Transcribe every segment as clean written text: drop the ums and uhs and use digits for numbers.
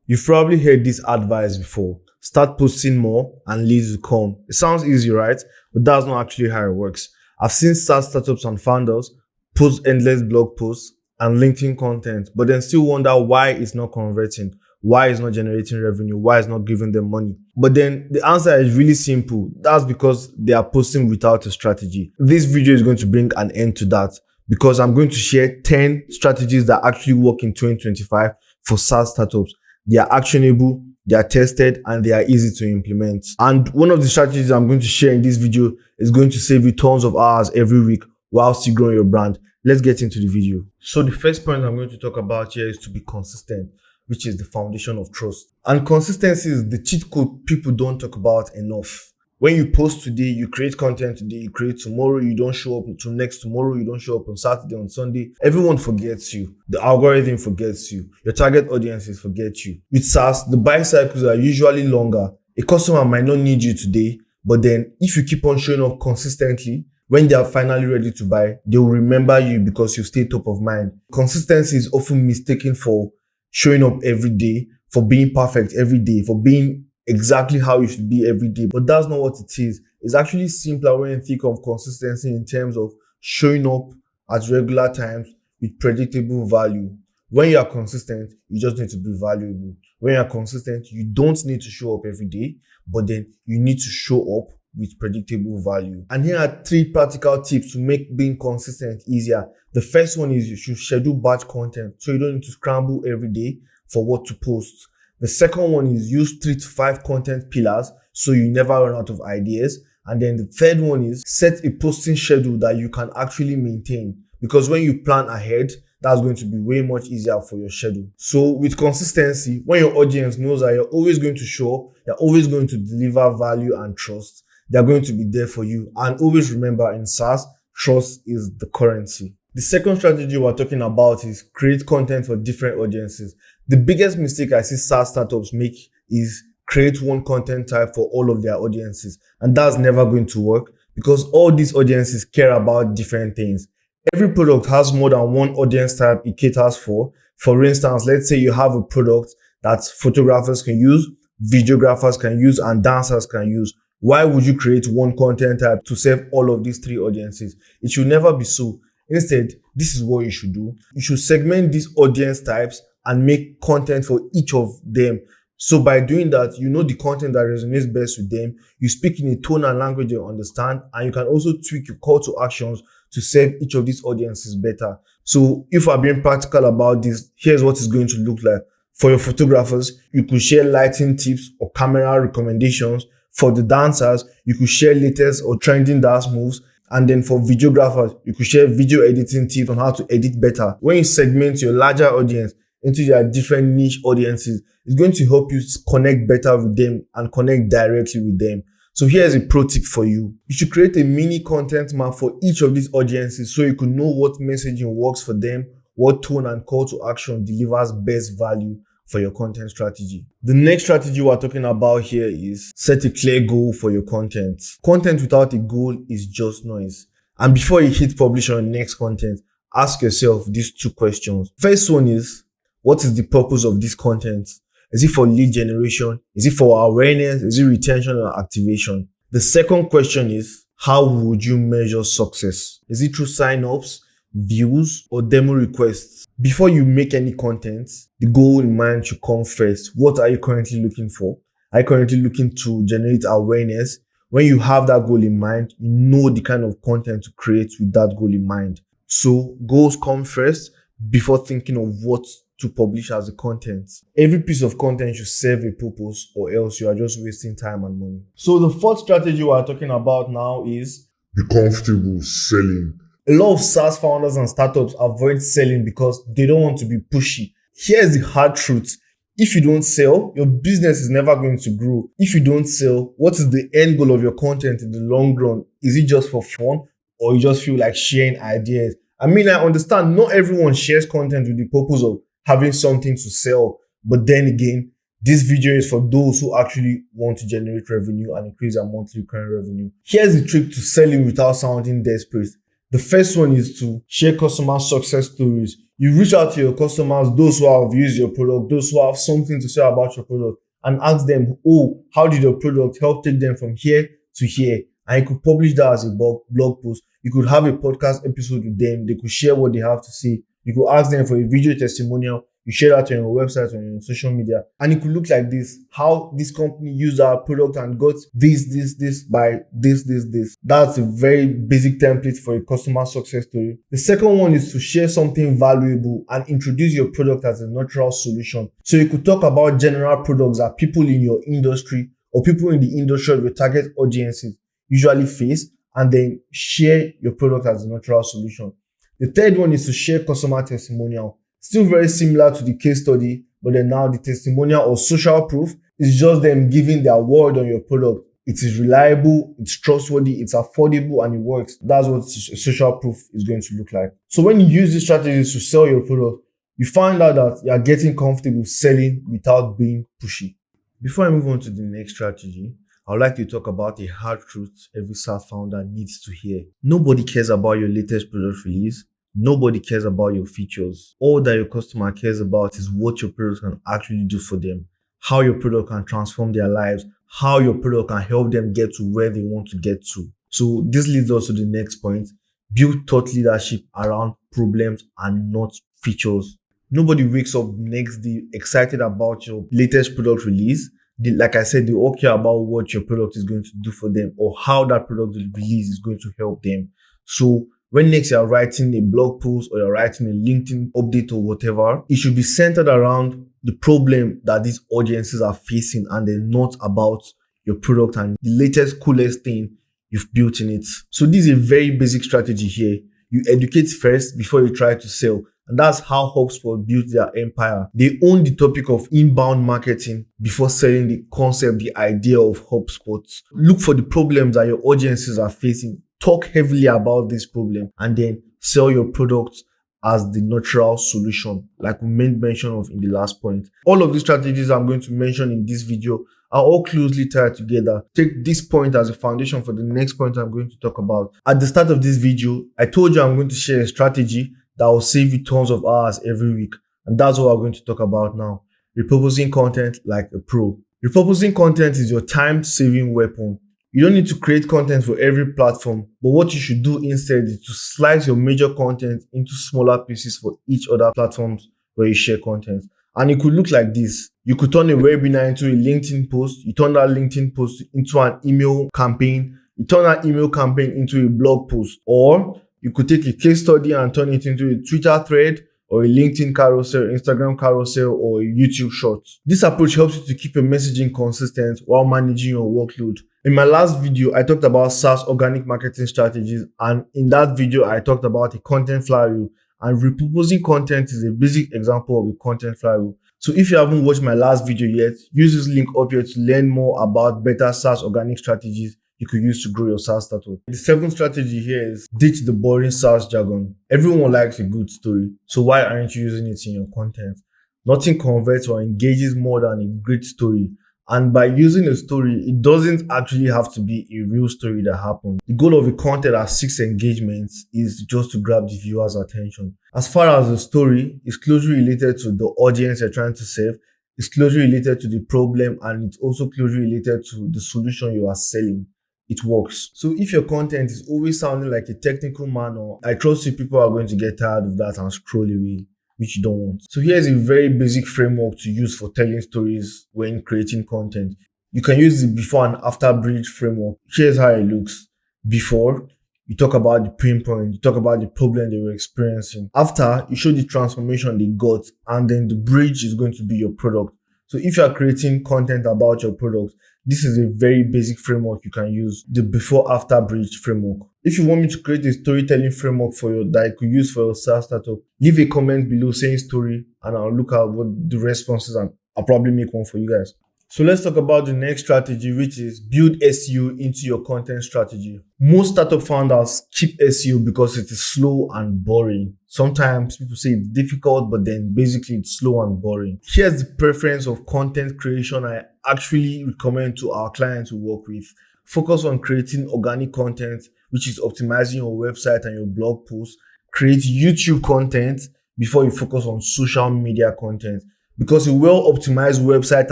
You've probably heard this advice before. Start posting more and leads will come. It sounds easy, right? But that's not actually how it works. I've seen SaaS startups and founders post endless blog posts and LinkedIn content, but then still wonder why it's not converting, why it's not generating revenue, why it's not giving them money. But then the answer is really simple. That's because they are posting without a strategy. This video is going to bring an end to that because I'm going to share 10 strategies that actually work in 2025 for SaaS startups. They are actionable, they are tested, and they are easy to implement. And one of the strategies I'm going to share in this video is going to save you tons of hours every week while still growing your brand. Let's get into the video. So the first point I'm going to talk about here is to be consistent, which is the foundation of trust. And consistency is the cheat code people don't talk about enough. When you post today, you create content today, you create tomorrow, you don't show up until next tomorrow, you don't show up on Saturday, on Sunday, everyone forgets you. The algorithm forgets you. Your target audiences forget you. With SaaS, the buy cycles are usually longer. A customer might not need you today, but then if you keep on showing up consistently, when they are finally ready to buy, they will remember you because you stay top of mind. Consistency is often mistaken for showing up every day, for being perfect every day, for being exactly how you should be every day. But that's not what it is. It's actually simpler when you think of consistency in terms of showing up at regular times with predictable value. When you are consistent, you just need to be valuable. When you are consistent, you don't need to show up every day, but then you need to show up with predictable value. And here are 3 practical tips to make being consistent easier. The first one is you should schedule batch content so you don't need to scramble every day for what to post. The second one is use 3 to 5 content pillars so you never run out of ideas. And then the third one is set a posting schedule that you can actually maintain, because when you plan ahead, that's going to be way much easier for your schedule. So with consistency, when your audience knows that you're always going to show up, you're always going to deliver value and trust, they're going to be there for you. And always remember, in SaaS, trust is the currency. The second strategy we're talking about is create content for different audiences. The biggest mistake I see SaaS startups make is create one content type for all of their audiences. And that's never going to work because all these audiences care about different things. Every product has more than one audience type it caters for. For instance, let's say you have a product that photographers can use, videographers can use, and dancers can use. Why would you create one content type to serve all of these 3 audiences? It should never be so. Instead, this is what you should do. You should segment these audience types and make content for each of them. So by doing that, you know the content that resonates best with them. You speak in a tone and language they understand, and you can also tweak your call to actions to serve each of these audiences better. So if we're being practical about this, here's what it's going to look like. For your photographers, you could share lighting tips or camera recommendations. For the dancers, you could share latest or trending dance moves. And then for videographers, you could share video editing tips on how to edit better. When you segment your larger audience into their different niche audiences, it's going to help you connect better with them and connect directly with them. So here's a pro tip for you. You should create a mini content map for each of these audiences so you can know what messaging works for them, what tone and call to action delivers best value for your content strategy. The next strategy we're talking about here is set a clear goal for your content. Content without a goal is just noise. And before you hit publish on your next content, ask yourself these 2 questions. First one is, what is the purpose of this content? Is it for lead generation? Is it for awareness? Is it retention or activation? The second question is, how would you measure success? Is it through sign-ups, views, or demo requests? Before you make any content, the goal in mind should come first. What are you currently looking for? Are you currently looking to generate awareness? When you have that goal in mind, you know the kind of content to create with that goal in mind. So goals come first before thinking of what to publish as a content. Every piece of content should serve a purpose, or else you are just wasting time and money. So the fourth strategy we are talking about now is be comfortable selling. A lot of SaaS founders and startups avoid selling because they don't want to be pushy. Here's the hard truth. If you don't sell, your business is never going to grow. If you don't sell, what is the end goal of your content in the long run? Is it just for fun, or you just feel like sharing ideas? I mean, I understand not everyone shares content with the purpose of having something to sell. But then again, this video is for those who actually want to generate revenue and increase their monthly recurring revenue. Here's the trick to selling without sounding desperate. The first one is to share customer success stories You reach out to your customers, those who have used your product, those who have something to say about your product, and ask them, oh, how did your product help take them from here to here? And you could publish that as a blog post. You could have a podcast episode with them. They could share what they have to say. You could ask them for a video testimonial. You share that on your website or on your social media. And it could look like this: how this company used our product and got this by this. That's a very basic template for a customer success story. The second one is to share something valuable and introduce your product as a natural solution. So you could talk about general products that people in your industry or people in the industry of your target audiences usually face, and then share your product as a natural solution. The third one is to share customer testimonial. Still very similar to the case study, but then now the testimonial or social proof is just them giving their word on your product. It is reliable, it's trustworthy, it's affordable, and it works. That's what social proof is going to look like. So when you use these strategies to sell your product, you find out that you are getting comfortable selling without being pushy. Before I move on to the next strategy, I would like to talk about a hard truth every SaaS founder needs to hear. Nobody cares about your latest product release. Nobody cares about your features. All that your customer cares about is what your product can actually do for them, how your product can transform their lives, how your product can help them get to where they want to get to. So this leads us to the next point: build thought leadership around problems and not features. Nobody wakes up next day excited about your latest product release. Like I said, they all care about what your product is going to do for them or how that product release is going to help them. So when next you're writing a blog post or you're writing a LinkedIn update or whatever, it should be centered around the problem that these audiences are facing, and then not about your product and the latest, coolest thing you've built in it. So this is a very basic strategy here. You educate first before you try to sell. And that's how HubSpot built their empire. They own the topic of inbound marketing before selling the concept, the idea of HubSpot. Look for the problems that your audiences are facing. Talk heavily about this problem and then sell your product as the natural solution, like we made mention of in the last point. All of these strategies I'm going to mention in this video are all closely tied together. Take this point as a foundation for the next point I'm going to talk about. At the start of this video, I told you I'm going to share a strategy that will save you tons of hours every week. And that's what we're going to talk about now. Repurposing content like a pro. Repurposing content is your time-saving weapon. You don't need to create content for every platform, but what you should do instead is to slice your major content into smaller pieces for each other platforms where you share content. And it could look like this. You could turn a webinar into a LinkedIn post. You turn that LinkedIn post into an email campaign. You turn that email campaign into a blog post. Or you could take a case study and turn it into a Twitter thread or a LinkedIn carousel, Instagram carousel, or a YouTube short. This approach helps you to keep your messaging consistent while managing your workload. In my last video, I talked about SaaS organic marketing strategies, and in that video, I talked about a content flywheel, and repurposing content is a basic example of a content flywheel. So if you haven't watched my last video yet, use this link up here to learn more about better SaaS organic strategies you could use to grow your SaaS startup. The seventh strategy here is ditch the boring SaaS jargon. Everyone likes a good story, so why aren't you using it in your content? Nothing converts or engages more than a great story. And by using a story, it doesn't actually have to be a real story that happened. The goal of a content that seeks engagements is just to grab the viewer's attention. As far as the story is closely related to the audience you're trying to serve, it's closely related to the problem, and it's also closely related to the solution you are selling, it works. So if your content is always sounding like a technical manner, I trust you people are going to get tired of that and scroll away, which you don't want. So here's a very basic framework to use for telling stories when creating content. You can use the before and after bridge framework. Here's how it looks. Before, you talk about the pain point, you talk about the problem they were experiencing. After, you show the transformation they got, and then the bridge is going to be your product. So if you are creating content about your product, this is a very basic framework you can use, the before-after bridge framework. If you want me to create a storytelling framework for you that I could use for your SaaS startup, leave a comment below saying story, and I'll look at what the responses are. I'll probably make one for you guys. So let's talk about the next strategy, which is build SEO into your content strategy. Most startup founders keep SEO because it is slow and boring. Sometimes people say it's difficult, but then basically it's slow and boring. Here's the preference of content creation I actually recommend to our clients we work with. Focus on creating organic content, which is optimizing your website and your blog posts. Create YouTube content, before you focus on social media content, because a well-optimized website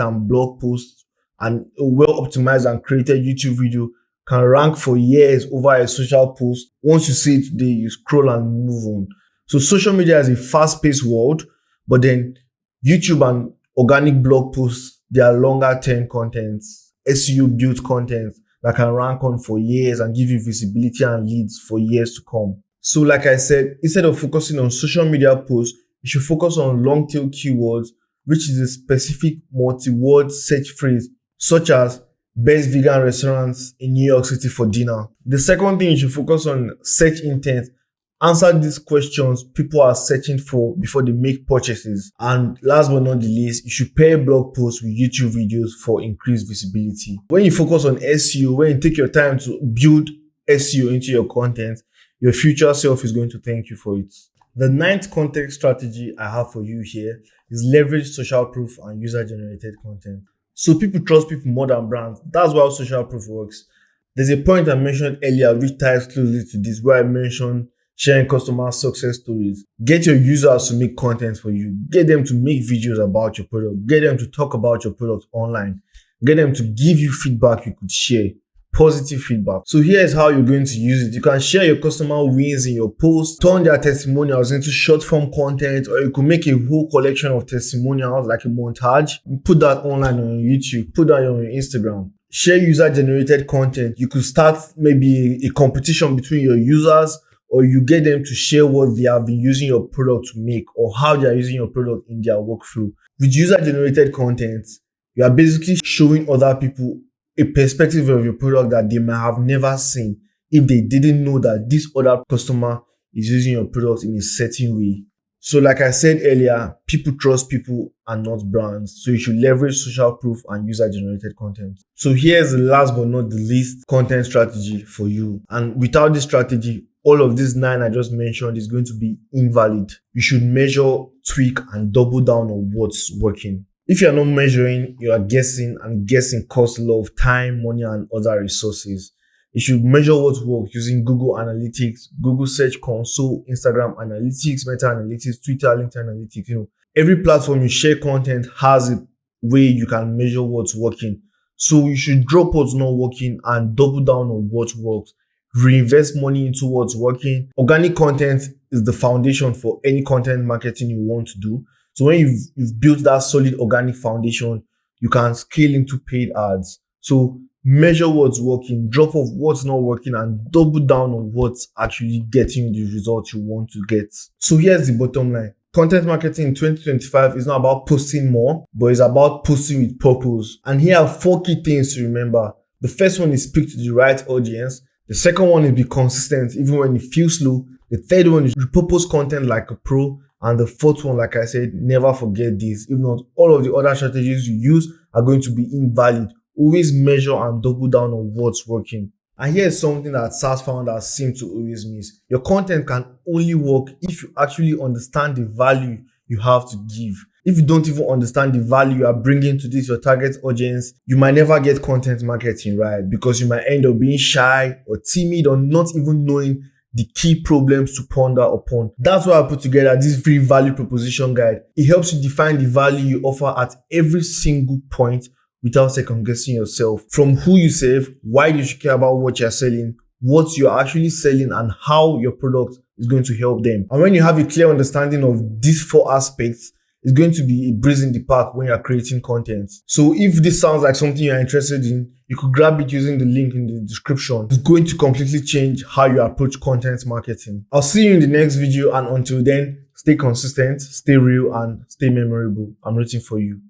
and blog post and a well-optimized and created YouTube video can rank for years over a social post. Once you see it today, you scroll and move on. So social media is a fast-paced world, but then YouTube and organic blog posts, they are longer term contents, SEO built content that can rank on for years and give you visibility and leads for years to come. So like I said, instead of focusing on social media posts, you should focus on long tail keywords, which is a specific multi-word search phrase, such as best vegan restaurants in New York City for dinner. The second thing you should focus on, search intent. Answer these questions people are searching for before they make purchases. And last but not the least, you should pair blog posts with YouTube videos for increased visibility. When you focus on SEO, when you take your time to build SEO into your content, your future self is going to thank you for it. The ninth content strategy I have for you here is leverage social proof and user-generated content. So people trust people more than brands. That's how social proof works. There's a point I mentioned earlier which ties closely to this, where I mentioned sharing customer success stories. Get your users to make content for you. Get them to make videos about your product. Get them to talk about your product online. Get them to give you feedback you could share. Positive feedback. So here's how you're going to use it. You can share your customer wins in your post, turn their testimonials into short form content, or you could make a whole collection of testimonials like a montage. Put that online on YouTube, put that on your Instagram. Share user generated content. You could start maybe a competition between your users, or you get them to share what they have been using your product to make or how they are using your product in their workflow. With user generated content, you are basically showing other people a perspective of your product that they might have never seen if they didn't know that this other customer is using your product in a certain way. So like I said earlier, people trust people and not brands. So you should leverage social proof and user generated content. So here's the last but not the least content strategy for you. And without this strategy, all of these 9 I just mentioned is going to be invalid. You should measure, tweak, and double down on what's working. If you're not measuring, you are guessing, and guessing costs a lot of time, money, and other resources. You should measure what works using Google Analytics, Google Search Console, Instagram Analytics, Meta Analytics, Twitter, LinkedIn Analytics. Every platform you share content has a way you can measure what's working. So you should drop what's not working and double down on what works. Reinvest money into what's working. Organic content is the foundation for any content marketing you want to do. So when you've built that solid organic foundation, you can scale into paid ads. So measure what's working, drop off what's not working, and double down on what's actually getting the results you want to get. So here's the bottom line. Content marketing in 2025 is not about posting more, but it's about posting with purpose. And here are 4 key things to remember. The first one is speak to the right audience. The second one is be consistent even when it feels slow. The third one is repurpose content like a pro. And the fourth one, like I said, never forget this. If not, all of the other strategies you use are going to be invalid. Always measure and double down on what's working. And here's something that SaaS founders seem to always miss. Your content can only work if you actually understand the value you have to give. If you don't even understand the value you are bringing to this, your target audience, you might never get content marketing right, because you might end up being shy or timid or not even knowing the key problems to ponder upon. That's why I put together this free value proposition guide. It helps you define the value you offer at every single point without second guessing yourself. From who you serve, why you should care about what you're selling, what you're actually selling, and how your product is going to help them. And when you have a clear understanding of these 4 aspects, it's going to be a breeze in the park when you're creating content. So if this sounds like something you're interested in, you could grab it using the link in the description. It's going to completely change how you approach content marketing. I'll see you in the next video, and until then, stay consistent, stay real, and stay memorable. I'm rooting for you.